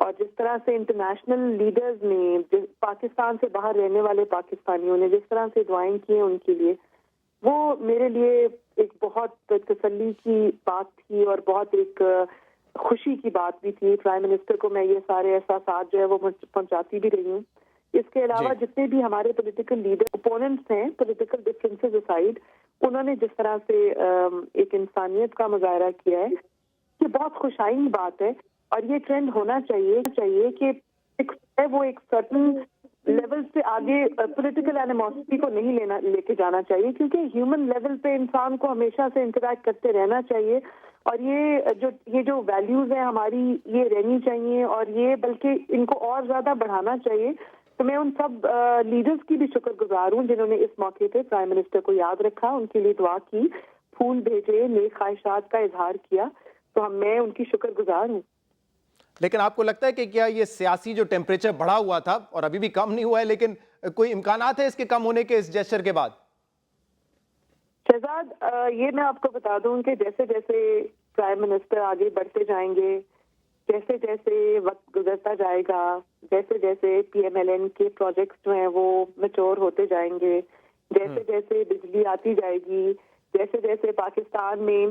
اور جس طرح سے انٹرنیشنل لیڈرز نے پاکستان سے باہر رہنے والے پاکستانیوں نے جس طرح سے دعائیں کی ہیں ان کے لیے، وہ میرے لیے ایک بہت تسلی کی بات تھی اور بہت ایک خوشی کی بات بھی تھی. پرائم منسٹر کو میں یہ سارے احساسات جو ہے وہ پہنچاتی بھی رہی ہوں. اس کے علاوہ جتنے بھی ہمارے پولیٹیکل لیڈر اپوننٹس ہیں، پولیٹیکل ڈفرینسز اسائڈ، انہوں نے جس طرح سے ایک انسانیت کا مظاہرہ کیا ہے، یہ بہت خوشائن بات ہے. اور یہ ٹرینڈ ہونا چاہیے کہ وہ ایک سرٹن لیول سے آگے پولیٹیکل اینیموسٹی کو نہیں لے کے جانا چاہیے، کیونکہ ہیومن لیول پہ انسان کو ہمیشہ سے انٹریکٹ کرتے رہنا چاہیے. اور یہ جو ویلیوز ہیں ہماری، یہ رہنی چاہیے اور یہ بلکہ ان کو اور زیادہ بڑھانا چاہیے. تو میں ان سب لیڈرز کی بھی شکر گزار ہوں جنہوں نے اس موقع پہ پرائم منسٹر کو یاد رکھا، ان کے لیے دعا کی، پھول بھیجے، نیک خواہشات کا اظہار کیا. تو میں ان کی شکر گزار ہوں. لیکن آپ کو لگتا ہے کہ کیا یہ سیاسی جو ٹیمپریچر بڑھا ہوا تھا اور ابھی بھی کم نہیں ہوا ہے، لیکن کوئی امکانات ہے اس کے کم ہونے کے اس جیسچر کے بعد؟ شہزاد، یہ میں آپ کو بتا دوں کہ جیسے جیسے پرائم منسٹر آگے بڑھتے جائیں گے، جیسے جیسے وقت گزرتا جائے گا، جیسے جیسے پی ایم ایل این کے پروجیکٹس جو ہیں وہ میچور ہوتے جائیں گے، جیسے جیسے بجلی آتی جائے گی، جیسے جیسے پاکستان میں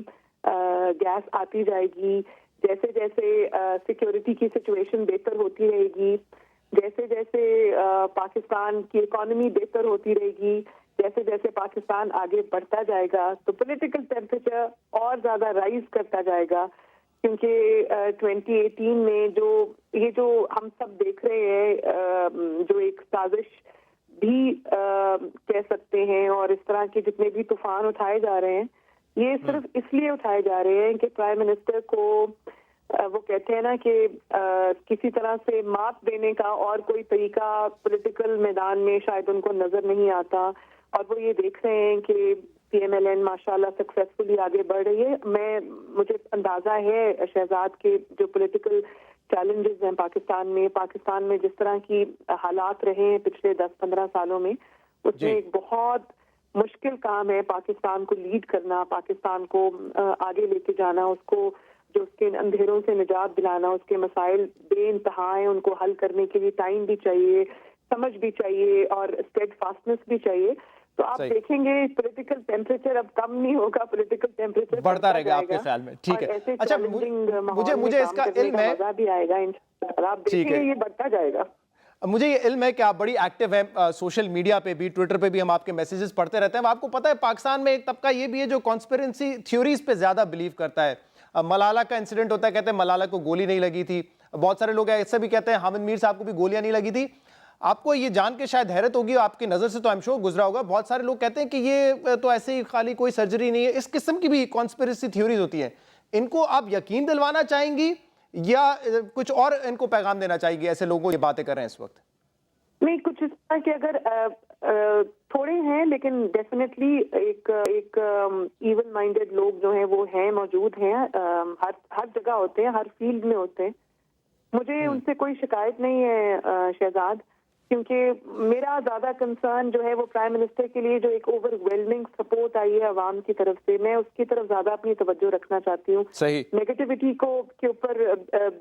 گیس آتی جائے گی، جیسے جیسے سیکیورٹی کی سچویشن بہتر ہوتی رہے گی، جیسے جیسے پاکستان کی اکانومی بہتر ہوتی رہے گی، جیسے جیسے پاکستان آگے بڑھتا جائے گا تو پولیٹیکل ٹیمپریچر اور زیادہ رائز کرتا جائے گا. کیونکہ 2018 میں جو ہم سب دیکھ رہے ہیں، جو ایک سازش بھی کہہ سکتے ہیں، اور اس طرح کے جتنے بھی طوفان اٹھائے جا رہے ہیں، یہ صرف اس لیے اٹھائے جا رہے ہیں کہ پرائم منسٹر کو وہ کہتے ہیں نا کہ کسی طرح سے مات دینے کا اور کوئی طریقہ پولیٹیکل میدان میں شاید ان کو نظر نہیں آتا، اور وہ یہ دیکھ رہے ہیں کہ پی ایم ایل این ماشاءاللہ سکسیسفلی آگے بڑھ رہی ہے. مجھے اندازہ ہے شہزاد کے جو پولیٹیکل چیلنجز ہیں پاکستان میں جس طرح کی حالات رہے ہیں پچھلے 10-15 سالوں میں، اس میں ایک بہت مشکل کام ہے پاکستان کو لیڈ کرنا، پاکستان کو آگے لے کے جانا، اس کو جو اس کے اندھیروں سے نجات دلانا. اس کے مسائل بے انتہا ہیں، ان کو حل کرنے کے لیے ٹائم بھی چاہیے، سمجھ بھی چاہیے اور اسٹیڈ فاسٹنس بھی چاہیے. تو آپ دیکھیں گے پولیٹیکل ٹیمپریچر اب کم نہیں ہوگا، پولیٹیکل ٹیمپریچر بڑھتا رہے گا آپ کے خیال میں. ٹھیک ہے. اچھا، مجھے اس کا علم ہے، مزہ بھی آئے گا انشاءاللہ. آپ دیکھیں گے یہ بڑھتا جائے گا. مجھے یہ علم ہے کہ آپ بڑی ایکٹیو ہیں سوشل میڈیا پہ بھی، ٹویٹر پہ بھی ہم آپ کے میسیجز پڑھتے رہتے ہیں. آپ کو پتہ ہے پاکستان میں ایک طبقہ یہ بھی ہے جو کانسپیرنسی تھیوریز پہ زیادہ بلیو کرتا ہے. ملالہ کا انسیڈنٹ ہوتا ہے، کہتے ہیں ملالہ کو گولی نہیں لگی تھی. بہت سارے لوگ ایسے بھی کہتے ہیں حامد میر صاحب کو بھی گولیاں نہیں لگی تھی. آپ کو یہ جان کے شاید حیرت ہوگی، آپ کی نظر سے تو ایم شور گزرا ہوگا، بہت سارے لوگ کہتے ہیں کہ یہ تو ایسے ہی خالی کوئی سرجری نہیں ہے. اس قسم کی بھی کانسپیرسی تھیوریز ہوتی ہیں. ان کو آپ یقین دلوانا چاہیں گی یا کچھ اور ان کو پیغام دینا چاہیے گی ایسے لوگوں یہ باتیں کر رہے ہیں اس وقت؟ نہیں، کچھ اس طرح کہ اگر تھوڑے ہیں لیکن ڈیفینیٹلی ایک ایون مائنڈیڈ لوگ جو ہیں وہ ہیں، موجود ہیں، ہر جگہ ہوتے ہیں، ہر فیلڈ میں ہوتے ہیں. مجھے ان سے کوئی شکایت نہیں ہے شہزاد، کیونکہ میرا زیادہ کنسرن جو ہے وہ پرائم منسٹر کے لیے جو ایک اوور ویلمنگ سپورٹ آئی ہے عوام کی طرف سے، میں اس کی طرف زیادہ اپنی توجہ رکھنا چاہتی ہوں. نیگیٹیوٹی کے اوپر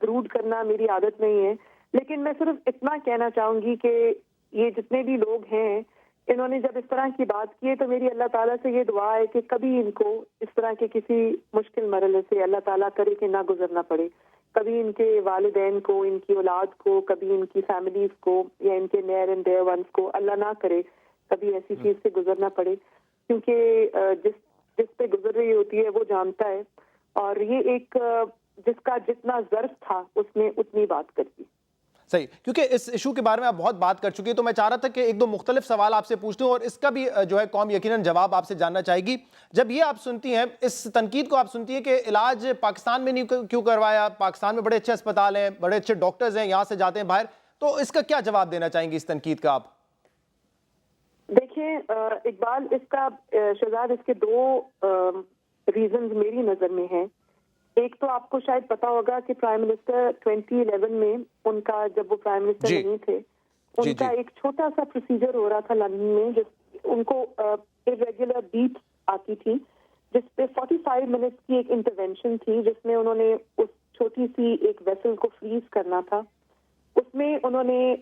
برود کرنا میری عادت نہیں ہے. لیکن میں صرف اتنا کہنا چاہوں گی کہ یہ جتنے بھی لوگ ہیں، انہوں نے جب اس طرح کی بات کی ہے تو میری اللہ تعالیٰ سے یہ دعا ہے کہ کبھی ان کو اس طرح کے کسی مشکل مرحلے سے اللہ تعالیٰ کرے کہ نہ گزرنا پڑے. کبھی ان کے والدین کو، ان کی اولاد کو، کبھی ان کی فیملیز کو یا ان کے نیئر اینڈ ڈیئر ونس کو اللہ نہ کرے کبھی ایسی چیز سے گزرنا پڑے. کیونکہ جس پہ گزر رہی ہوتی ہے وہ جانتا ہے، اور یہ ایک جس کا جتنا ظرف تھا اس نے اتنی بات کر دی. صحیح، کیونکہ اس ایشو کے بارے میں آپ بہت بات کر چکی ہیں، تو میں چاہ رہا تھا کہ ایک دو مختلف سوال آپ سے پوچھتے ہوں اور اس کا بھی جو ہے قوم یقیناً جواب آپ سے جاننا چاہے گی. جب یہ آپ سنتی ہیں، اس تنقید کو آپ سنتی ہیں کہ علاج پاکستان میں نہیں کیوں کروایا، پاکستان میں بڑے اچھے اسپتال ہیں، بڑے اچھے ڈاکٹرز ہیں، یہاں سے جاتے ہیں باہر، تو اس کا کیا جواب دینا چاہیں گی اس تنقید کا آپ؟ دیکھیں اقبال، اس کا شہزاد اس کے دو ریزنز میری نظر میں ہیں. ایک تو آپ کو شاید پتا ہوگا کہ پرائم منسٹر 2011 میں ان کا، جب وہ پرائم منسٹر نہیں تھے، ان کا ایک چھوٹا سا پروسیجر ہو رہا تھا لندن میں، جس ان کو irregular بیٹ آتی تھی، جس پہ 45 منٹس کی ایک انٹرونشن تھی، جس میں انہوں نے اس چھوٹی سی ایک ویسل کو فریز کرنا تھا. اس میں انہوں نے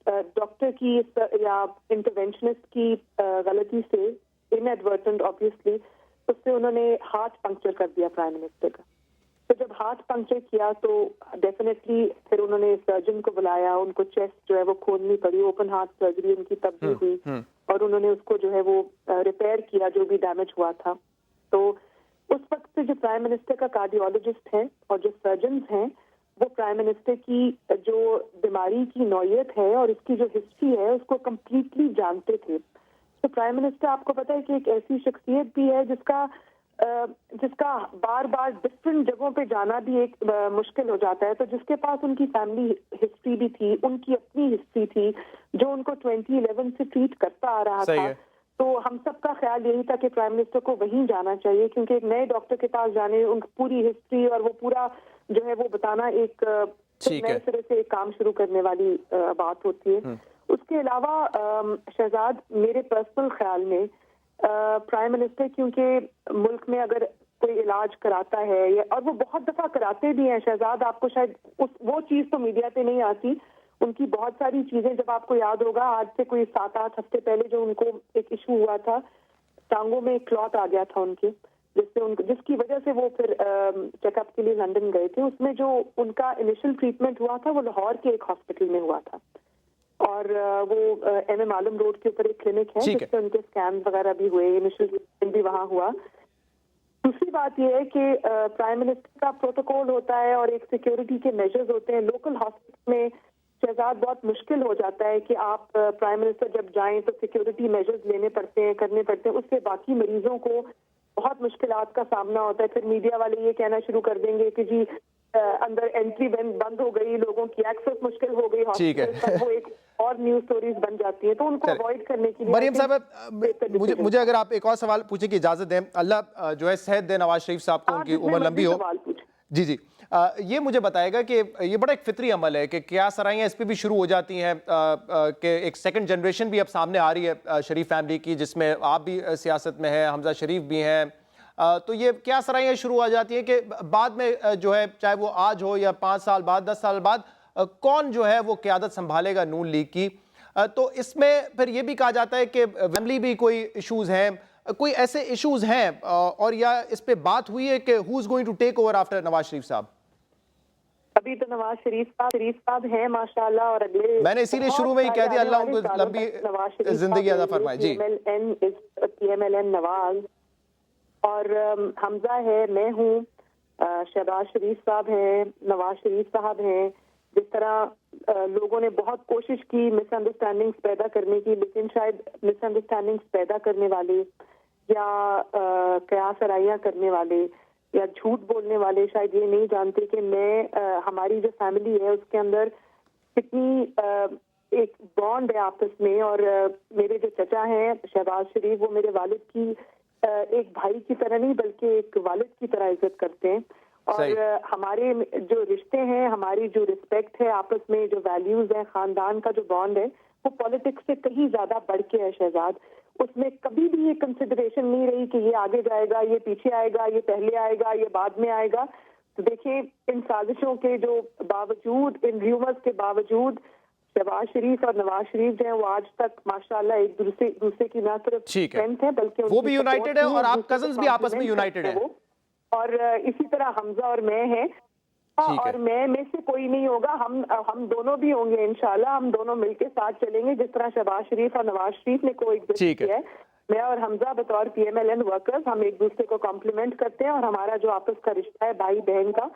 ڈاکٹر کی یا انٹرونشنسٹ کی غلطی سے انیڈورٹنٹ آبویسلی اس سے انہوں نے ہارٹ پنکچر کر دیا پرائم منسٹر کا. تو جب ہارٹ پنکچر کیا تو ڈیفینیٹلی پھر انہوں نے سرجن کو بلایا, ان کو چیسٹ جو ہے وہ کھولنی پڑی, اوپن ہارٹ سرجری ان کی تب بھی ہوئی اور انہوں نے اس کو جو ہے وہ ریپیئر کیا جو بھی ڈیمیج ہوا تھا. تو اس وقت سے جو پرائم منسٹر کا کارڈیولوجسٹ ہے اور جو سرجنز ہیں وہ پرائم منسٹر کی جو بیماری کی نوعیت ہے اور اس کی جو ہسٹری ہے اس کو کمپلیٹلی جانتے تھے. تو پرائم منسٹر آپ کو پتا ہے کہ ایک ایسی شخصیت بھی ہے جس کا بار بار ڈفرینٹ جگہوں پہ جانا بھی ایک مشکل ہو جاتا ہے. تو جس کے پاس ان کی فیملی ہسٹری بھی تھی, ان کی اپنی ہسٹری تھی جو ان کو 2011 سے ٹریٹ کرتا آ رہا تھا, تو ہم سب کا خیال یہی تھا کہ پرائم منسٹر کو وہیں جانا چاہیے کیونکہ ایک نئے ڈاکٹر کے پاس جانے, ان کی پوری ہسٹری اور وہ پورا جو ہے وہ بتانا ایک نئے سرے سے ایک کام شروع کرنے والی بات ہوتی ہے. اس کے علاوہ شہزاد میرے پرسنل خیال میں پرائم منسٹر کیونکہ ملک میں اگر کوئی علاج کراتا ہے اور وہ بہت دفعہ کراتے بھی ہیں شہزاد, آپ کو شاید وہ چیز تو میڈیا پہ نہیں آتی, ان کی بہت ساری چیزیں جب آپ کو یاد ہوگا آج سے کوئی 7-8 ہفتے پہلے جو ان کو ایک ایشو ہوا تھا, ٹانگوں میں ایک کلوٹ آ گیا تھا ان کے, جس کی وجہ سے وہ پھر چیک اپ کے لیے لندن گئے تھے. اس میں جو ان کا انیشل ٹریٹمنٹ ہوا تھا وہ لاہور کے ایک ہاسپٹل میں ہوا تھا اور وہ ایم ایم عالم روڈ کے اوپر ایک کلینک ہے جس سے ان کے اسکین وغیرہ بھی ہوئے, انیشل ٹریٹمنٹ بھی وہاں ہوا. دوسری بات یہ ہے کہ پرائم منسٹر کا پروٹوکول ہوتا ہے اور ایک سیکیورٹی کے میجرز ہوتے ہیں. لوکل ہاسپٹل میں شہزاد بہت مشکل ہو جاتا ہے کہ آپ پرائم منسٹر جب جائیں تو سیکیورٹی میجرز لینے پڑتے ہیں, کرنے پڑتے ہیں, اس سے باقی مریضوں کو بہت مشکلات کا سامنا ہوتا ہے. پھر میڈیا والے یہ کہنا شروع کر دیں گے کہ جی اندر انٹری بند ہو گئی, لوگوں کی ایکسس مشکل ہو گئی ہاسپٹل, وہ ایک اور نیوز سٹوریز بن جاتی ہیں. تو ان کو اوائڈ کرنے کے لیے مریم صاحب مجھے اگر آپ ایک اور سوال پوچھنے کی اجازت دیں, اللہ جو ہے صحت دے نواز شریف صاحب کو, ان کی عمر لمبی ہو. جی یہ مجھے بتائے گا کہ یہ بڑا ایک فطری عمل ہے کہ کیا سرائیاں اس پہ بھی شروع ہو جاتی ہیں کہ ایک سیکنڈ جنریشن بھی اب سامنے آ رہی ہے شریف فیملی کی, جس میں آپ بھی سیاست میں ہیں, حمزہ شریف بھی ہیں, تو یہ کیا سرائیاں شروع ہو جاتی ہیں کہ بعد میں جو ہے چاہے وہ آج ہو یا 5 سال بعد 10 سال بعد کون جو ہے وہ قیادت سنبھالے گا نون لیگ کی. تو اس میں پھر یہ بھی کہا جاتا ہے کہ فیملی بھی کوئی ایشوز ہیں, کوئی ایسے ایشوز ہیں اور یا اس پہ بات ہوئی ہے کہ who is going to take over after Nawaz Sharif صاحب؟ ابھی تو نواز شریف صاحب ہیں ماشاءاللہ, اور اگلے میں نے اسی لیے شروع میں ہی کہہ دیا اللہ ان کو لمبی زندگی عطا فرمائے. جی پی ایم ایل این نواز اور حمزہ ہے, میں ہوں, شہباز شریف صاحب ہیں, نواز شریف صاحب ہیں. جس طرح لوگوں نے بہت کوشش کی مس انڈرسٹینڈنگز پیدا کرنے کی, لیکن شاید مس انڈرسٹینڈنگز پیدا کرنے والے یا قیاس آرائیاں کرنے والے یا جھوٹ بولنے والے شاید یہ نہیں جانتے کہ میں ہماری جو فیملی ہے اس کے اندر کتنی ایک بانڈ ہے آپس میں. اور میرے جو چچا ہیں شہباز شریف, وہ میرے والد کی ایک بھائی کی طرح نہیں بلکہ ایک والد کی طرح عزت کرتے ہیں. اور ہمارے جو رشتے ہیں, ہماری جو رسپیکٹ ہے آپس میں, جو ویلیوز ہیں, خاندان کا جو بانڈ ہے, وہ پالیٹکس سے کہیں زیادہ بڑھ کے ہے شہزاد. اس میں کبھی بھی یہ کنسیڈریشن نہیں رہی کہ یہ آگے جائے گا, یہ پیچھے آئے گا, یہ پہلے آئے گا, یہ بعد میں آئے گا. تو دیکھیں ان سازشوں کے جو باوجود, ان ریومرز کے باوجود شہباز شریف اور نواز شریف جو ہیں وہ آج تک ماشاءاللہ ایک دوسرے کی نہ صرف فرینڈ ہیں بلکہ وہ بھی یونائٹڈ ہے اور آپ کزنز بھی آپس میں یونائٹڈ ہیں. اور اسی طرح حمزہ اور میں ہیں, اور میں سے کوئی نہیں ہوگا, ہم دونوں بھی ہوں گے انشاءاللہ. ہم دونوں مل کے ساتھ چلیں گے جس طرح شہباز شریف اور نواز شریف نے کوئی کیا ہے. میں اور حمزہ بطور P M L N workers ہم ایک دوسرے کو کمپلیمنٹ کرتے ہیں, اور ہمارا جو آپس کا رشتہ ہے بھائی بہن کا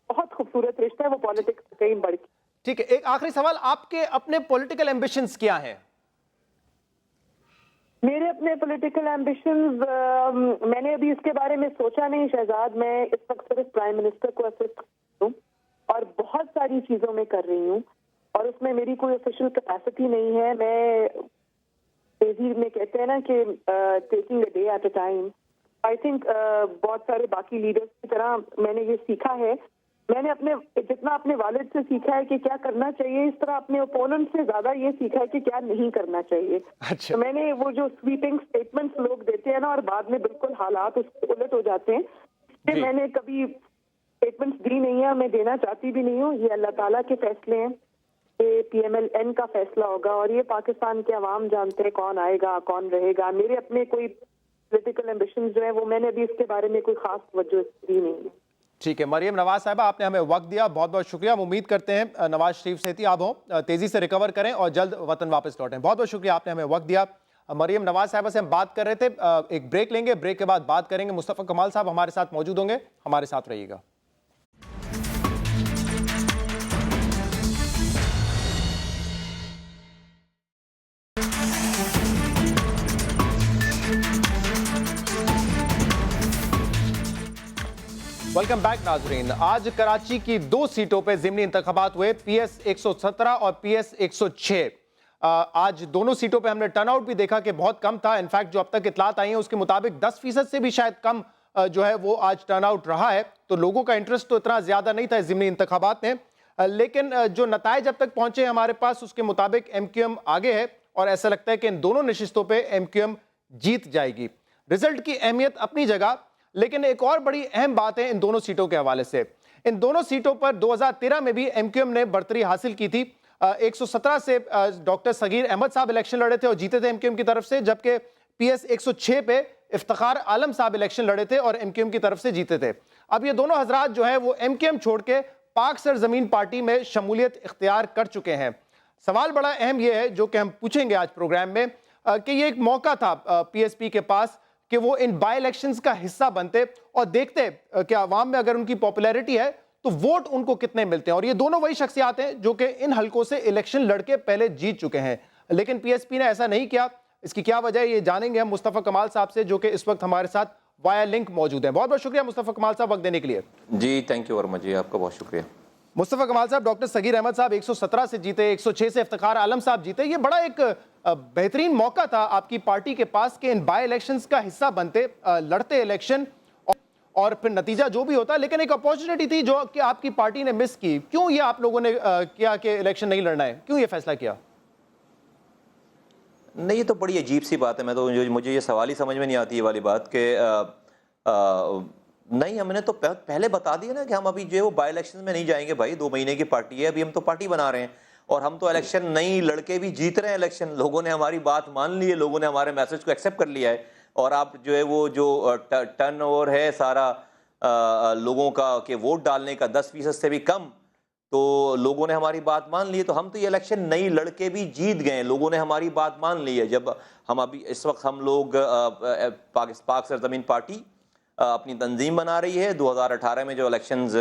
بہت خوبصورت رشتہ ہے, وہ پالیٹکس سے کہیں بڑھ کے. ٹھیک ہے, ایک آخری سوال, آپ کے اپنے پولیٹیکل ایمبیشنز کیا ہیں؟ میرے اپنے پولیٹیکل ایمبیشنز میں نے ابھی اس کے بارے میں سوچا نہیں شہزاد. میں اس وقت صرف پرائم منسٹر کو اسسٹ ہوں اور بہت ساری چیزوں میں کر رہی ہوں, اور اس میں میری کوئی آفیشیل کیپیسٹی نہیں ہے. میں تیزی میں کہتے ہیں نا کہ taking a day at a time. I think بہت سارے باقی لیڈرز کی طرح میں نے یہ سیکھا ہے, میں نے جتنا اپنے والد سے سیکھا ہے کہ کیا کرنا چاہیے, اس طرح اپنے اوپوننٹ سے زیادہ یہ سیکھا ہے کہ کیا نہیں کرنا چاہیے. تو میں نے وہ جو سویپنگ سٹیٹمنٹس لوگ دیتے ہیں نا اور بعد میں بالکل حالات اس کے الٹ ہو جاتے ہیں, میں نے کبھی سٹیٹمنٹس دی نہیں ہے, میں دینا چاہتی بھی نہیں ہوں. یہ اللہ تعالیٰ کے فیصلے ہیں. یہ PMLN کا فیصلہ ہوگا اور یہ پاکستان کے عوام جانتے ہیں کون آئے گا کون رہے گا. میرے اپنے کوئی پولیٹیکل ایمبیشنز جو ہیں وہ میں نے ابھی اس کے بارے میں کوئی خاص توجہ دی نہیں ہے. ٹھیک ہے مریم نواز صاحبہ، آپ نے ہمیں وقت دیا، بہت بہت شکریہ. ہم امید کرتے ہیں نواز شریف صحتیاب ہوں، تیزی سے ریکور کریں اور جلد وطن واپس لوٹیں. بہت بہت شکریہ، آپ نے ہمیں وقت دیا. مریم نواز صاحبہ سے ہم بات کر رہے تھے. ایک بریک لیں گے، بریک کے بعد بات کریں گے. مصطفیٰ کمال صاحب ہمارے ساتھ موجود ہوں گے، ہمارے ساتھ رہیے گا. ویلکم بیک ناظرین. آج کراچی کی 2 سیٹوں پہ ضمنی انتخابات ہوئے، PS 117 اور PS 106. آج دونوں سیٹوں پہ ہم نے ٹرن آؤٹ بھی دیکھا کہ بہت کم تھا. انفیکٹ جو اب تک اطلاعات آئی ہیں اس کے مطابق 10% سے بھی شاید کم جو ہے وہ آج ٹرن آؤٹ رہا ہے. تو لوگوں کا انٹرسٹ تو اتنا زیادہ نہیں تھا ضمنی انتخابات میں، لیکن جو نتائج اب تک پہنچے ہیں ہمارے پاس اس کے مطابق MQM آگے ہے اور ایسا لگتا ہے کہ ان دونوں نشستوں پہ MQM جیت جائے گی. رزلٹ کی اہمیت اپنی جگہ، لیکن ایک اور بڑی اہم بات ہے ان دونوں سیٹوں کے حوالے سے. ان دونوں سیٹوں پر 2013 میں بھی MQM نے برتری حاصل کی تھی. 117 سے ڈاکٹر صغیر احمد صاحب الیکشن لڑے تھے اور جیتے تھے MQM کی طرف سے، جبکہ PS 106 پہ افتخار عالم صاحب الیکشن لڑے تھے اور MQM کی طرف سے جیتے تھے. اب یہ دونوں حضرات جو ہیں وہ MQM چھوڑ کے پاک سرزمین پارٹی میں شمولیت اختیار کر چکے ہیں. سوال بڑا اہم یہ ہے جو کہ ہم پوچھیں گے آج پروگرام میں کہ یہ ایک موقع تھا PSP کے پاس کہ وہ ان بائی الیکشنز کا حصہ بنتے اور دیکھتے کہ عوام میں اگر ان کی پاپولیرٹی ہے تو ووٹ ان کو کتنے ملتے ہیں. اور یہ دونوں وہی شخصیات ہیں جو کہ ان حلقوں سے الیکشن لڑ کے پہلے جیت چکے ہیں، لیکن PSP نے ایسا نہیں کیا. اس کی کیا وجہ ہے یہ جانیں گے ہم مصطفیٰ کمال صاحب سے جو کہ اس وقت ہمارے ساتھ وایا لنک موجود ہیں. بہت بہت شکریہ مصطفیٰ کمال صاحب وقت دینے کے لیے. جی تھینک یو ورما جی، آپ کا بہت شکریہ. مصطفیٰ کمال صاحب، ڈاکٹر صغیر احمد صاحب 117 سے جیتے، 106 سے افتخار عالم صاحب جیتے. یہ بڑا ایک بہترین موقع تھا آپ کی پارٹی کے پاس کہ ان بائی الیکشنز کا حصہ بنتے، لڑتے الیکشن اور پھر نتیجہ جو بھی ہوتا. لیکن ایک اپورچونٹی تھی جو کہ آپ کی پارٹی نے مس کی. کیوں یہ آپ لوگوں نے کیا کہ الیکشن نہیں لڑنا ہے؟ کیوں یہ فیصلہ کیا؟ نہیں، یہ تو بڑی عجیب سی بات ہے. میں تو مجھے یہ سوال ہی سمجھ میں نہیں آتی یہ والی بات کہ نہیں، ہم نے تو پہلے بتا دیا نا کہ ہم ابھی جو بائی الیکشن میں نہیں جائیں گے. بھائی 2 مہینے کی پارٹی ہے، ابھی ہم تو پارٹی بنا رہے ہیں اور ہم تو الیکشن نہیں لڑ کے بھی جیت رہے ہیں. الیکشن لوگوں نے ہماری بات مان لی ہے، لوگوں نے ہمارے میسج کو ایکسیپٹ کر لیا ہے. اور آپ جو ہے وہ جو ٹرن اوور ہے سارا لوگوں کا کہ ووٹ ڈالنے کا 10% سے بھی کم، تو لوگوں نے ہماری بات مان لی ہے. تو ہم تو یہ الیکشن نہیں لڑ کے بھی جیت گئے، لوگوں نے ہماری بات مان لی ہے. جب ہم ابھی اس وقت ہم لوگ پاک سرزمین پارٹی اپنی تنظیم بنا رہی ہے. 2018 میں جو الیکشنز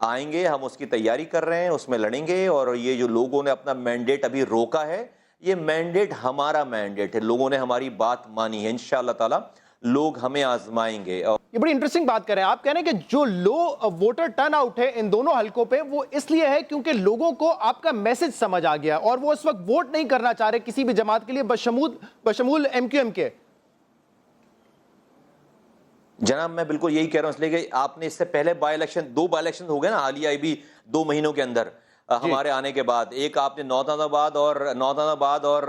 آئیں گے ہم اس کی تیاری کر رہے ہیں، اس میں لڑیں گے. اور یہ جو لوگوں نے اپنا مینڈیٹ ابھی روکا ہے، یہ مینڈیٹ ہمارا مینڈیٹ ہے. لوگوں نے ہماری بات مانی ہے. انشاءاللہ تعالی لوگ ہمیں آزمائیں گے. یہ بڑی انٹرسٹنگ بات کر رہے ہیں آپ. کہہ رہے ہیں کہ جو لو ووٹر ٹرن آؤٹ ہے ان دونوں حلقوں پہ وہ اس لیے ہے کیونکہ لوگوں کو آپ کا میسج سمجھ آ گیا اور وہ اس وقت ووٹ نہیں کرنا چاہ رہے کسی بھی جماعت کے لیے بشمول MQM کے. جناب میں بالکل یہی کہہ رہا ہوں، اس لیے کہ آپ نے اس سے پہلے 2 بائی الیکشن ہو گئے نا حالیہ بھی 2 مہینوں کے اندر ہمارے آنے کے بعد. ایک آپ نے نوتان آباد اور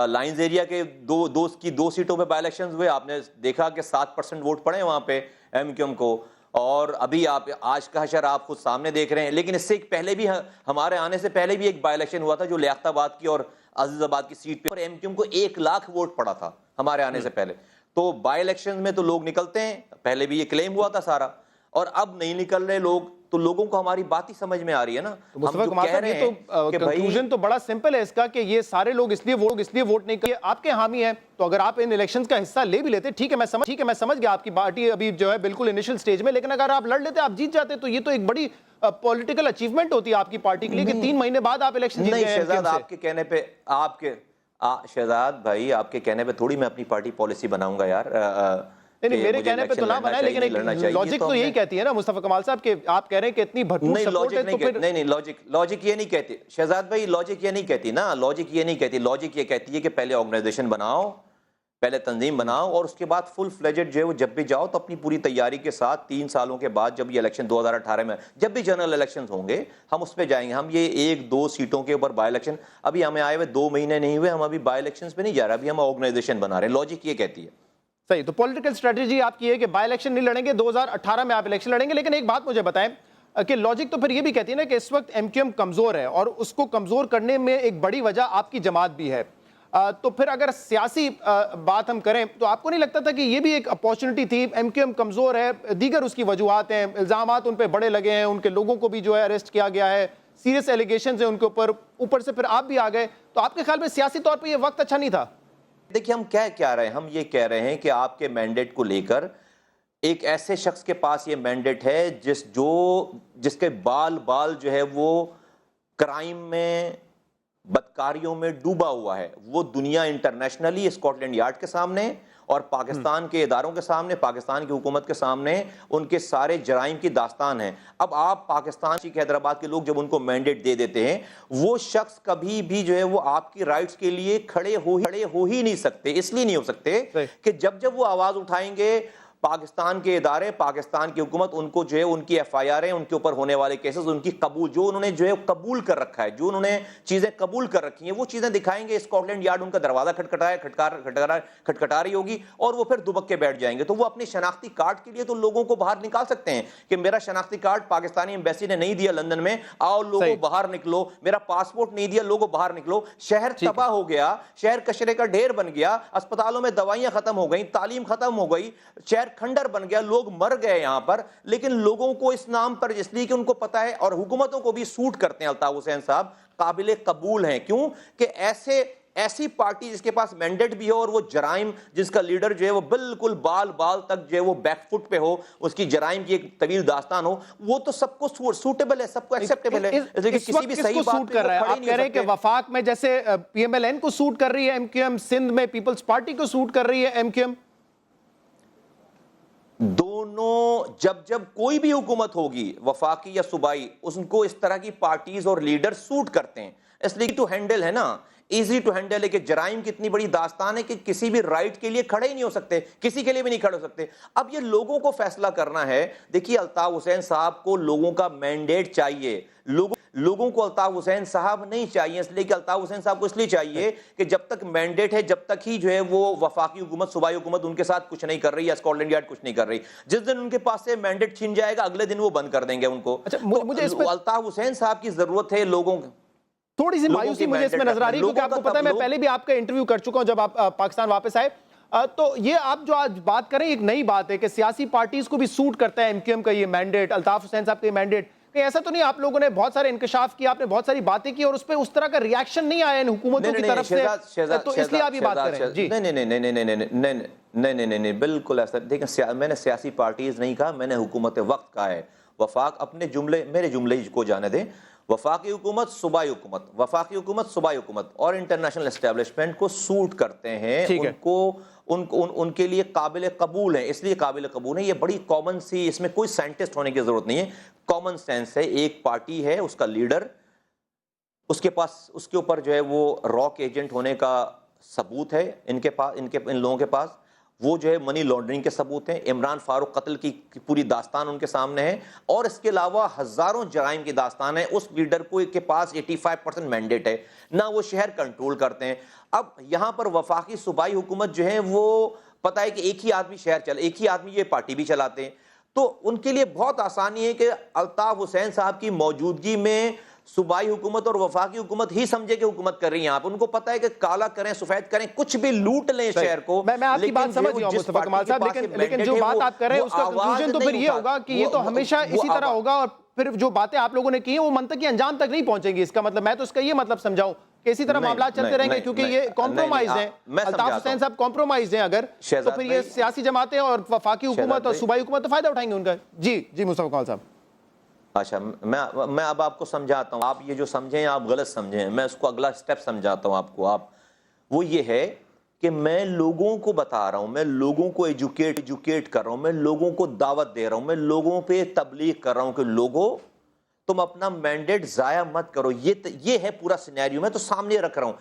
لائنز ایریا کے 2 سیٹوں پہ بائی الیکشنز ہوئے. آپ نے دیکھا کہ 7% ووٹ پڑے وہاں پہ MQM کو. اور ابھی آپ آج کا حشر آپ خود سامنے دیکھ رہے ہیں. لیکن اس سے پہلے بھی ہمارے آنے سے پہلے بھی ایک بائی الیکشن ہوا تھا جو لیاقت آباد کی اور عزیز آباد کی سیٹ پہ، اور MQM کو 1 لاکھ ووٹ پڑا تھا ہمارے آنے سے پہلے. تو بائی الیکشن میں تو لوگ نکلتے ہیں، پہلے بھی یہ کلیم ہوا تھا سارا، اور اب نہیں نکل رہے لوگ. تو لوگوں کو ہماری بات ہی سمجھ میں آ رہی ہے نا. مصطفیٰ کمال صاحب یہ تو کنکلوژن تو بڑا سمپل ہے اس کا کہ یہ سارے لوگ اس لیے ووٹ نہیں کرتے. آپ کے حامی ہیں تو اگر آپ ان الیکشنز کا حصہ لے بھی لیتے، ٹھیک ہے میں سمجھ گیا آپ کی پارٹی ابھی جو ہے بالکل انیشل سٹیج میں، لیکن اگر آپ لڑ لیتے آپ جیت جاتے تو یہ تو ایک بڑی پولیٹیکل اچیومنٹ ہوتی ہے آپ کی پارٹی کے لیے کہ 3 مہینے بعد آپ الیکشن جیت گئے. نہیں شہزاد، آپ کے کہنے پہ شہزاد بھائی آپ کے کہنے پہ تھوڑی میں اپنی پارٹی پالیسی بناؤں گا یار. نہیں میرے کہنے پہ تو نہ بنائے، لیکن ایک لاجک تو یہی کہتی ہے نا مصطفیٰ کمال صاحب کہ آپ کہہ رہے ہیں کہ اتنی بھرپور سپورٹ ہے تو پھر نہیں لاجک یہ نہیں کہتی شہزاد بھائی. لاجک یہ نہیں کہتی نا، لاجک یہ نہیں کہتی. لاجک یہ کہتی ہے کہ پہلے آرگنائزیشن بناؤ، پہلے تنظیم بناؤ، اور اس کے بعد فل فلیجڈ جو ہے وہ جب بھی جاؤ تو اپنی پوری تیاری کے ساتھ 3 سالوں کے بعد جب یہ الیکشن 2018 میں جب بھی جنرل الیکشنز ہوں گے ہم اس پہ جائیں گے. ہم یہ 1-2 سیٹوں کے اوپر بائی الیکشن ابھی ہمیں آئے ہوئے 2 مہینے نہیں ہوئے، ہم ابھی بائی الیکشنز پہ نہیں جا رہے، ابھی ہم آرگنائزیشن بنا رہے ہیں. لاجک یہ کہتی ہے. صحیح. تو پولیٹیکل اسٹریٹجی آپ کی ہے کہ بائی الیکشن نہیں لڑیں گے، 2018 میں آپ الیکشن لڑیں گے. لیکن ایک بات مجھے بتائیں کہ لاجک تو پھر یہ بھی کہتی ہے نا کہ اس وقت ایم کیو ایم کمزور ہے اور اس کو کمزور کرنے میں ایک بڑی وجہ آپ کی جماعت بھی ہے. تو پھر اگر سیاسی بات ہم کریں تو آپ کو نہیں لگتا تھا کہ یہ بھی ایک اپورچنٹی تھی؟ ایم کیو ایم کمزور ہے, دیگر اس کی وجوہات ہیں, الزامات ان پہ بڑے لگے ہیں, ان کے لوگوں کو بھی جو ہے اریسٹ کیا گیا ہے, سیریس ایلیگیشنز ہیں ان کے اوپر سے پھر آپ بھی آ گئے, تو آپ کے خیال میں سیاسی طور پہ یہ وقت اچھا نہیں تھا؟ دیکھیں ہم کیا رہے ہیں, ہم یہ کہہ رہے ہیں کہ آپ کے مینڈیٹ کو لے کر ایک ایسے شخص کے پاس یہ مینڈیٹ ہے جس کے بال جو ہے وہ کرائم میں, بدکاریوں میں ڈوبا ہوا ہے. وہ دنیا انٹرنیشنلی اسکاٹ لینڈ یارڈ کے سامنے اور پاکستان کے اداروں کے سامنے, پاکستان کی حکومت کے سامنے ان کے سارے جرائم کی داستان ہے. اب آپ پاکستان کی حیدرآباد کے لوگ جب ان کو مینڈیٹ دے دیتے ہیں, وہ شخص کبھی بھی جو ہے وہ آپ کی رائٹس کے لیے کھڑے ہو ہی نہیں سکتے. اس لیے نہیں ہو سکتے کہ جب وہ آواز اٹھائیں گے پاکستان کے ادارے, پاکستان کی حکومت ان کو جو ہے ان کی ایف آئی آریں, ان کے اوپر ہونے والے کیسز, ان کی جو انہوں نے جو ہے قبول کر رکھا ہے, جو انہوں نے چیزیں قبول کر رکھی ہیں, وہ چیزیں دکھائیں گے. اسکاٹ لینڈ یارڈ ان کا دروازہ کھٹکھٹا رہی ہوگی اور وہ پھر دبک کے بیٹھ جائیں گے. تو وہ اپنے شناختی کارڈ کے لیے تو لوگوں کو باہر نکال سکتے ہیں کہ میرا شناختی کارڈ پاکستانی ایمبیسی نے نہیں دیا لندن میں, آؤ لوگوں باہر نکلو. میرا پاسپورٹ نہیں دیا, لوگوں باہر نکلو. شہر تباہ ہو گیا, شہر کچرے کا ڈھیر بن گیا, اسپتالوں میں دوائیاں ختم ہو گئیں, تعلیم ختم ہو گئی, شہر کھنڈر بن گیا, لوگ مر گئے یہاں پر. لیکن لوگوں کو اس نام پر, اس لیے کہ ان کو پتا ہے, اور حکومتوں کو بھی سوٹ کرتے ہیں الطاف حسین صاحب, قابل قبول ہیں. کیوں کہ ایسی پارٹی جس کے پاس مینڈیٹ بھی ہو اور وہ جرائم, جس کا لیڈر جو ہے وہ بالکل بال تک جو ہے وہ بیک فٹ پہ ہو, اس کی جرائم کی ایک طویل داستان ہو, وہ تو سب کو سوٹیبل ہے, سب کو ایکسیپٹیبل ہے. کسی بھی صحیح بات سوٹ کر رہا ہے. آپ کہہ رہے ہیں کہ وفاق میں جیسے پی ایم ایل این کو سوٹ کر رہی ہے ایم کیو ایم, سندھ میں پیپلز پارٹی کو سوٹ کر رہی ہے ایم کیو ایم. دونوں جب کوئی بھی حکومت ہوگی, وفاقی یا صوبائی, ان کو اس طرح کی پارٹیز اور لیڈر سوٹ کرتے ہیں. اس لیے ٹو ہینڈل ہے نا, ایزی ٹو ہینڈل ہے کہ جرائم کی اتنی بڑی داستان ہے کہ کسی بھی رائٹ کے لیے کھڑے ہی نہیں ہو سکتے, کسی کے لیے بھی نہیں کھڑے ہو سکتے. اب یہ لوگوں کو فیصلہ کرنا ہے. دیکھیے الطاف حسین صاحب کو لوگوں کا مینڈیٹ چاہیے, لوگوں کو الطاف حسین صاحب نہیں چاہیے. اس لیے کہ الطاف حسین صاحب کو اس لیے چاہیے کہ جب تک مینڈیٹ ہے, جب تک ہی جو ہے وہ وفاقی حکومت, صوبائی حکومت ان کے ساتھ کچھ نہیں کر رہی, یا اسکاٹ لینڈ یارڈ کچھ نہیں کر رہی. جس دن ان کے پاس سے مینڈیٹ چھین جائے گا, اگلے دن وہ بند کر دیں گے ان کو. الطاف حسین صاحب کی ضرورت ہے لوگوں, تھوڑی سی مایوسی مجھے اس میں نظر آ رہی ہے, کیونکہ آپ کو پتا ہے میں پہلے بھی آپ کا انٹرویو کر چکا ہوں جب آپ پاکستان واپس آئے. تو یہ آپ جو آج بات کریں ایک نئی بات ہے کہ سیاسی پارٹیز کو بھی سوٹ کرتا ہے ایم کیو ایم کا یہ مینڈیٹ, الطاف حسین صاحب کا یہ مینڈیٹ. کہ ایسا تو نہیں آپ لوگوں نے بہت سارے انکشاف کیا, آپ نے بہت ساری باتیں کی اور اس پہ اس طرح کا ریاکشن نہیں آیا ان حکومتوں کی طرف سے, تو اس لیے آپ یہ بات کریں؟ جی نہیں, بالکل ایسا. دیکھیں میں نے سیاسی پارٹیز نہیں کہا, میں نے حکومت وقت کہا ہے. وفاق اپنے جملے, میرے جملے کو جانے دیں. وفاقی حکومت, صوبائی حکومت, وفاقی حکومت, صوبائی حکومت اور انٹرنیشنل اسٹیبلشمنٹ کو سوٹ کرتے ہیں. ان کو ان کے لیے قابل قبول ہیں. اس لیے قابل قبول ہیں. یہ بڑی کامن سی, اس میں کوئی سائنٹسٹ ہونے کی ضرورت نہیں ہے, کامن سینس ہے. ایک پارٹی ہے, اس کا لیڈر, اس کے پاس, اس کے اوپر جو ہے وہ راک ایجنٹ ہونے کا ثبوت ہے ان کے پاس, ان لوگوں کے پاس. وہ جو ہے منی لانڈرنگ کے ثبوت ہیں. عمران فاروق قتل کی پوری داستان ان کے سامنے ہے, اور اس کے علاوہ ہزاروں جرائم کی داستان ہے. اس لیڈر کو کے پاس 85% مینڈیٹ ہے, نہ وہ شہر کنٹرول کرتے ہیں. اب یہاں پر وفاقی صوبائی حکومت جو ہے وہ پتہ ہے کہ ایک ہی آدمی شہر ایک ہی آدمی یہ پارٹی بھی چلاتے ہیں. تو ان کے لیے بہت آسانی ہے کہ الطاف حسین صاحب کی موجودگی میں صوبائی حکومت اور وفاقی حکومت ہی سمجھے کہ حکومت کر رہی ہیں. یہاں پہ ان کو پتا ہے کہ کالا کریں سفید کریں, کچھ بھی لوٹ لیں شہر کو. میں آپ کی بات سمجھ گیا ہوں مصطفیٰ کمال صاحب, لیکن جو بات آپ کر رہے ہیں اس کا کنکلوژن تو پھر یہ ہوگا کہ یہ تو ہمیشہ اسی طرح ہوگا, اور پھر جو باتیں آپ لوگوں نے کی ہیں وہ منطقی انجام تک نہیں پہنچیں گی. اس کا مطلب, میں تو اس کا یہ مطلب سمجھاؤں کہ اسی طرح معاملات چلتے رہیں گے, کیونکہ یہ کمپرومائز ہیں. الطاف حسین صاحب کمپرومائز ہیں اگر, تو پھر یہ سیاسی جماعتیں اور وفاقی حکومت اور صوبائی حکومت تو فائدہ اٹھائیں گے ان کا. جی مصطفیٰ کمال صاحب. اچھا, میں اب آپ کو سمجھاتا ہوں. آپ یہ جو سمجھیں آپ غلط سمجھیں, میں اس کو اگلا سٹیپ سمجھاتا ہوں آپ کو. وہ یہ ہے کہ میں لوگوں کو بتا رہا ہوں, میں لوگوں کو ایجوکیٹ کر رہا ہوں, میں لوگوں کو دعوت دے رہا ہوں, میں لوگوں پہ تبلیغ کر رہا ہوں کہ لوگوں تم اپنا مینڈیٹ ضائع مت کرو. یہ ہے پورا سینیریو, میں تو سامنے رکھ رہا ہوں.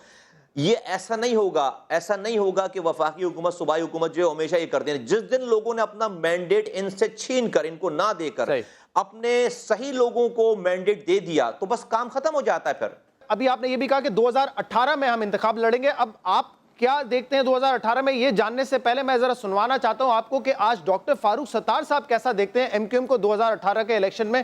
یہ ایسا نہیں ہوگا کہ وفاقی حکومت, صوبائی حکومت جو ہے ہمیشہ یہ کر دیں. جس دن لوگوں نے اپنا مینڈیٹ ان سے چھین کر, ان کو نہ دے کر, اپنے صحیح لوگوں کو مینڈیٹ دے دیا, تو بس کام ختم ہو جاتا ہے. پھر ابھی آپ نے یہ بھی کہا کہ 2018 میں ہم انتخاب لڑیں گے. اب آپ کیا دیکھتے ہیں 2018 میں؟ یہ جاننے سے پہلے میں ذرا سنوانا چاہتا ہوں آپ کو کہ آج ڈاکٹر فاروق ستار صاحب کیسا دیکھتے ہیں ایم کیو ایم کو 2018 کے الیکشن میں.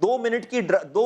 2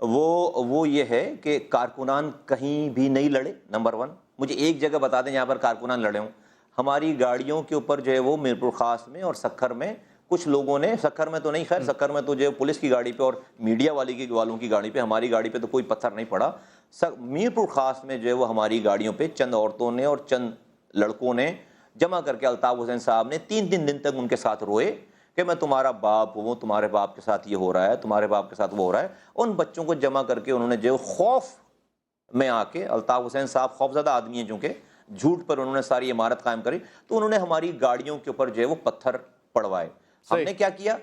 وہ یہ ہے کہ کارکنان کہیں بھی نہیں لڑے. نمبر 1 مجھے ایک جگہ بتا دیں جہاں پر کارکنان لڑے ہوں. ہماری گاڑیوں کے اوپر جو ہے وہ میرپور خاص میں اور سکھر میں کچھ لوگوں نے, سکھر میں تو نہیں, خیر سکھر میں تو جو پولیس کی گاڑی پہ اور میڈیا والوں کی گاڑی پہ, ہماری گاڑی پہ تو کوئی پتھر نہیں پڑا. میرپور خاص میں جو ہے وہ ہماری گاڑیوں پہ چند عورتوں نے اور چند لڑکوں نے جمع کر کے الطاف حسین صاحب نے 3 دن تک ان کے ساتھ روئے کہ میں تمہارا باپ ہوں, تمہارے باپ کے ساتھ یہ ہو رہا ہے, تمہارے باپ کے ساتھ وہ ہو رہا ہے. ان بچوں کو جمع کر کے انہوں نے جو خوف میں آ کے, الطاف حسین صاحب خوف زدہ آدمی ہیں چونکہ, جھوٹ پر انہوں نے ساری عمارت قائم کری, تو انہوں نے ہماری گاڑیوں کے اوپر جو ہے وہ پتھر پڑوائے. ہم نے کیا کیا,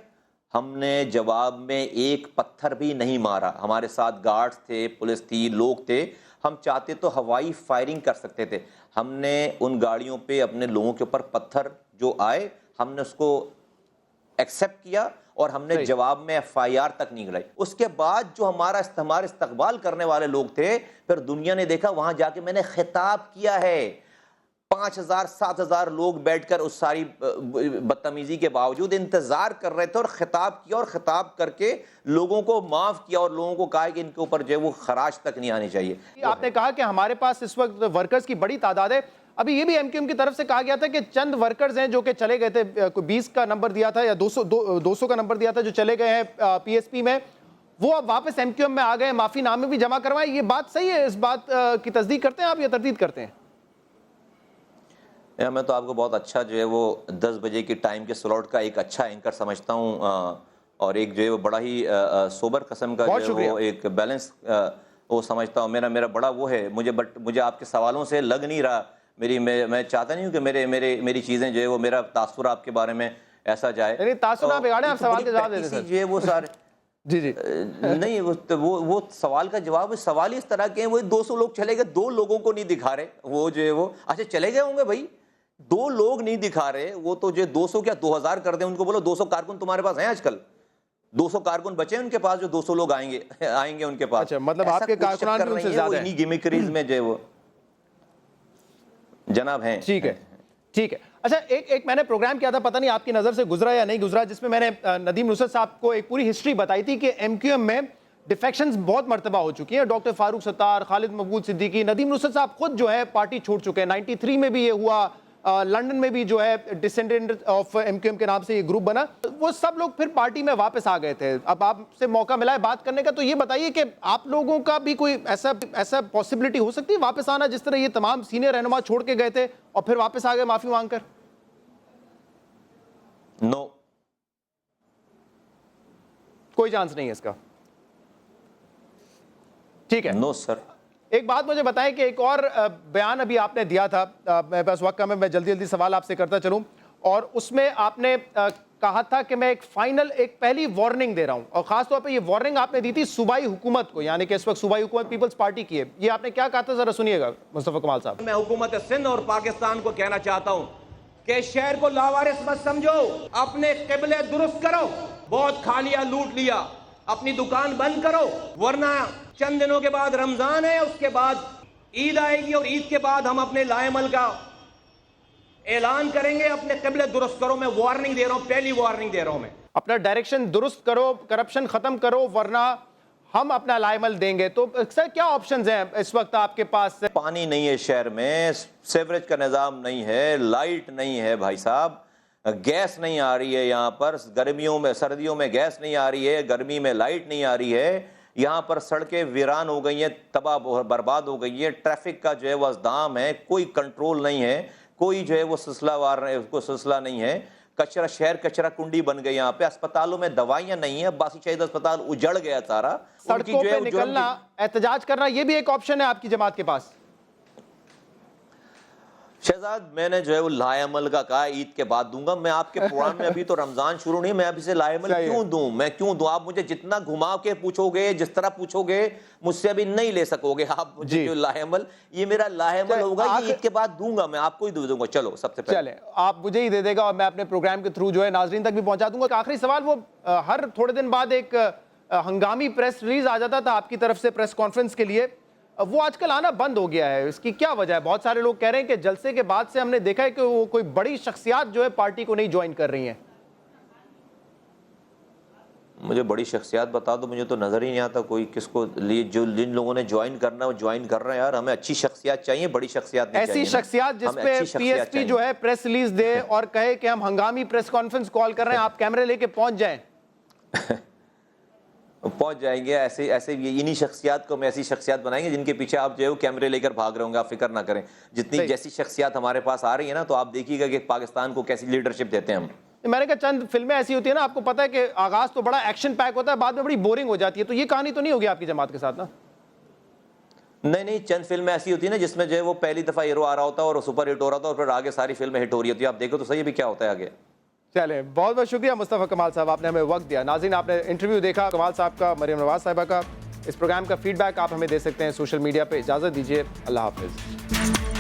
ہم نے جواب میں ایک پتھر بھی نہیں مارا. ہمارے ساتھ گارڈز تھے, پولیس تھی, لوگ تھے, ہم چاہتے تو ہوائی فائرنگ کر سکتے تھے. ہم نے ان گاڑیوں پہ اپنے لوگوں کے اوپر پتھر جو آئے ہم نے اس کو ایکسیپٹ کیا اور ہم نے جواب میں FIR تک نہیں لگائی. اس کے بعد جو ہمارا استقبال کرنے والے لوگ تھے, پھر دنیا نے دیکھا, وہاں جا کے میں نے خطاب کیا ہے. 5,000-7,000 لوگ بیٹھ کر اس ساری بدتمیزی کے باوجود انتظار کر رہے تھے اور خطاب کیا, اور خطاب کر کے لوگوں کو معاف کیا اور لوگوں کو کہا کہ ان کے اوپر جو ہے وہ خراج تک نہیں آنی چاہیے. آپ نے کہا کہ ہمارے پاس اس وقت ورکرز کی بڑی تعداد ہے. ابھی یہ بھی MQM کی طرف سے کہا گیا تھا کہ چند ورکرز ہیں جو کہ چلے گئے تھے, کوئی 20 کا نمبر دیا تھا یا 200 کا نمبر دیا تھا, جو چلے گئے ہیں PSP میں, وہ اب واپس MQM میں آ گئے, معافی نامے بھی جمع کروائیں. یہ بات صحیح ہے, اس بات کی تصدیق کرتے ہیں آپ یا تردید کرتے ہیں؟ میں تو آپ کو بہت اچھا جو ہے وہ 10 بجے کی ٹائم کے سلاٹ کا ایک اچھا اینکر سمجھتا ہوں, اور ایک جو ہے وہ بڑا ہی سوبر قسم کا جو ہے وہ ایک بیلنس وہ سمجھتا ہوں. میرا بڑا وہ ہے, مجھے آپ کے سوالوں سے لگ نہیں رہا, میں چاہتا نہیں ہوں کہ میری چیزیں جو ہے وہ میرا تاثر آپ کے بارے میں ایسا جائے. تاثر نہ بگاڑیں, آپ سوال کے جواب دے دیں سر. جو ہے وہ سارے جی نہیں, وہ سوال کا جواب, سوال اس طرح کے ہیں, وہ 200 لوگ چلے گئے, 2 لوگوں کو نہیں دکھا رہے, وہ جو ہے وہ اچھا چلے گئے ہوں گے بھائی, 2 لوگ نہیں دکھا رہے, وہ تو جو 200 کیا 2000 کر دیں, ان کو بولو 200 کارکن تمہارے پاس ہیں آج کل, 200 کارکن بچے ہیں ان کے پاس جو 200 لوگ آئیں گے ان کے پاس. اچھا, مطلب آپ کے کارکنان بھی ان سے زیادہ ہیں, انہی گیمکریز میں جو وہ جناب ہیں. ٹھیک ہے. اچھا, ایک میں نے پروگرام کیا تھا, پتہ نہیں آپ کی نظر سے گزرا یا نہیں گزرا, جس میں میں نے ندیم نصرت صاحب کو ایک پوری ہسٹری بتائی تھی کہ MQM میں ڈیفیکشنز بہت مرتبہ ہو چکی ہیں. ڈاکٹر فاروق ستار, خالد مقبول صدیقی, ندیم نصرت صاحب خود جو ہے پارٹی چھوڑ چکے ہیں. 93 میں بھی یہ ہوا, لنڈن میں بھی جو ہے ڈسینڈنٹ آف MQM کے نام سے یہ گروپ بنا, وہ سب لوگ پھر پارٹی میں واپس آ گئے تھے. اب آپ سے موقع ملا ہے بات کرنے کا, تو یہ بتائیے کہ آپ لوگوں کا بھی کوئی ایسا پاسبلٹی ہو سکتی ہے واپس آنا, جس طرح یہ تمام سینئر رہنما چھوڑ کے گئے تھے اور پھر واپس آ گئے معافی مانگ کر؟ نو, کوئی چانس نہیں ہے اس کا. ٹھیک ہے. نو سر. ایک بات مجھے بتائیں کہ ایک اور بیان ابھی آپ نے دیا تھا, میرے پاس وقت کم ہے, میں جلدی سوال آپ سے کرتا چلوں, اور اس میں آپ نے کہا تھا کہ میں ایک پہلی وارننگ دے رہا ہوں, اور خاص طور پہ یہ وارننگ آپ نے دی تھی صوبائی حکومت کو, یعنی کہ اس وقت صوبائی حکومت پیپلز پارٹی کی ہے. یہ آپ نے کیا کہا تھا, ذرا سنیے گا مصطفیٰ کمال صاحب. میں حکومت سندھ اور پاکستان کو کہنا چاہتا ہوں کہ شہر کو لاوارث مت سمجھو, اپنے قبلے درست کرو. بہت کھا لیا, لوٹ لیا, اپنی دکان بند کرو, ورنہ چند دنوں کے بعد رمضان ہے, اس کے بعد عید آئے گی, اور عید کے بعد ہم اپنے لائے عمل کا اعلان کریں گے. اپنے قبلے درست کرو. میں وارننگ دے رہا ہوں, پہلی وارننگ دے رہا ہوں. میں اپنا ڈائریکشن درست کرو, کرپشن ختم کرو, ورنہ ہم اپنا لائے عمل دیں گے. تو سر کیا آپشنز ہیں اس وقت آپ کے پاس؟ پانی نہیں ہے شہر میں, سیوریج کا نظام نہیں ہے, لائٹ نہیں ہے بھائی صاحب, گیس نہیں آ رہی ہے یہاں پر, گرمیوں میں سردیوں میں گیس نہیں آ رہی ہے, گرمی میں لائٹ نہیں آ رہی ہے. یہاں پر سڑکیں ویران ہو گئی ہیں, تباہ برباد ہو گئی ہے, ٹریفک کا جو ہے وہ ازدحام ہے, کوئی کنٹرول نہیں ہے, کوئی جو ہے وہ سلسلہ نہیں ہے. کچرا, شہر کچرا کنڈی بن گئی یہاں پہ. اسپتالوں میں دوائیاں نہیں ہیں, باسی شہید اسپتال اجڑ گیا سارا. سڑکوں پہ نکلنا, احتجاج کرنا, یہ بھی ایک آپشن ہے آپ کی جماعت کے پاس؟ شہزاد, میں نے جو ہے وہ لائے عمل کا کہا عید کے بعد دوں گا. میں آپ کے پروگرام میں ابھی تو رمضان شروع نہیں, میں ابھی سے لائے عمل کیوں دوں, میں کیوں دوں؟ آپ مجھے جتنا گھما کے پوچھو گے, جس طرح پوچھو گے, مجھ سے ابھی نہیں لے سکو گے آپ مجھے جو لائے عمل. یہ میرا لائے عمل ہوگا, یہ عید کے بعد دوں گا, میں آپ کو ہی دوں گا. چلو سب سے پہلے چلیں, آپ مجھے ہی دے دے گا اور میں اپنے پروگرام کے تھرو جو ہے ناظرین تک بھی پہنچا دوں گا. آخری سوال, وہ ہر تھوڑے دن بعد ایک ہنگامی پریس ریلیز آ جاتا تھا آپ کی طرف سے پریس کانفرنس کے لیے, وہ آج کل آنا بند ہو گیا ہے. اس کی کیا وجہ ہے؟ بہت سارے لوگ کہہ رہے ہیں کہ جلسے کے بعد سے ہم نے دیکھا ہے کہ وہ کوئی بڑی شخصیات جو ہے پارٹی کو نہیں جوائن کر رہی ہیں. مجھے بڑی شخصیات بتا دو، مجھے تو نظر ہی نہیں آتا کوئی کس کو لیے، جو جن لوگوں نے جوائن کرنا ہے وہ جوائن کر رہے ہیں. یار ہمیں اچھی شخصیات چاہیے، بڑی شخصیات نہیں چاہیے. ایسی شخصیات جس پہ پی ایس پی جو ہے پریس ریلیز دے اور کہے کہ ہم ہنگامی پریس کانفرنس کال کر رہے ہیں، آپ کیمرے لے کے پہنچ جائیں. پہنچ جائیں گے. ایسے انہی شخصیات کو ہم ایسی شخصیات بنائیں گے جن کے پیچھے آپ جو ہے وہ کیمرے لے کر بھاگ رہے ہوں گے. آپ فکر نہ کریں. جتنی جیسی شخصیات ہمارے پاس آ رہی ہیں نا، تو آپ دیکھیے گا کہ پاکستان کو کیسی لیڈرشپ دیتے ہیں ہم. میں نے کہا چند فلمیں ایسی ہوتی ہیں نا، آپ کو پتا ہے کہ آغاز تو بڑا ایکشن پیک ہوتا ہے، بعد میں بڑی بورنگ ہو جاتی ہے. تو یہ کہانی تو نہیں ہوگی آپ کی جماعت کے ساتھ نا؟ نہیں، چند فلمیں ایسی ہوتی ہیں نا جس میں جو ہے وہ پہلی دفعہ ہیرو آ رہا ہوتا ہے اور سپر ہٹ ہو رہا ہوتا ہے، اور پھر آگے ساری فلمیں ہٹ ہو رہی ہوتی ہے. آپ دیکھو تو صحیح بھی کیا ہوتا ہے آگے. چلیں، بہت بہت شکریہ مصطفیٰ کمال صاحب، آپ نے ہمیں وقت دیا. ناظرین، آپ نے انٹرویو دیکھا کمال صاحب کا، مریم نواز صاحبہ کا. اس پروگرام کا فیڈ بیک آپ ہمیں دے سکتے ہیں سوشل میڈیا پہ. اجازت دیجیے، اللہ حافظ.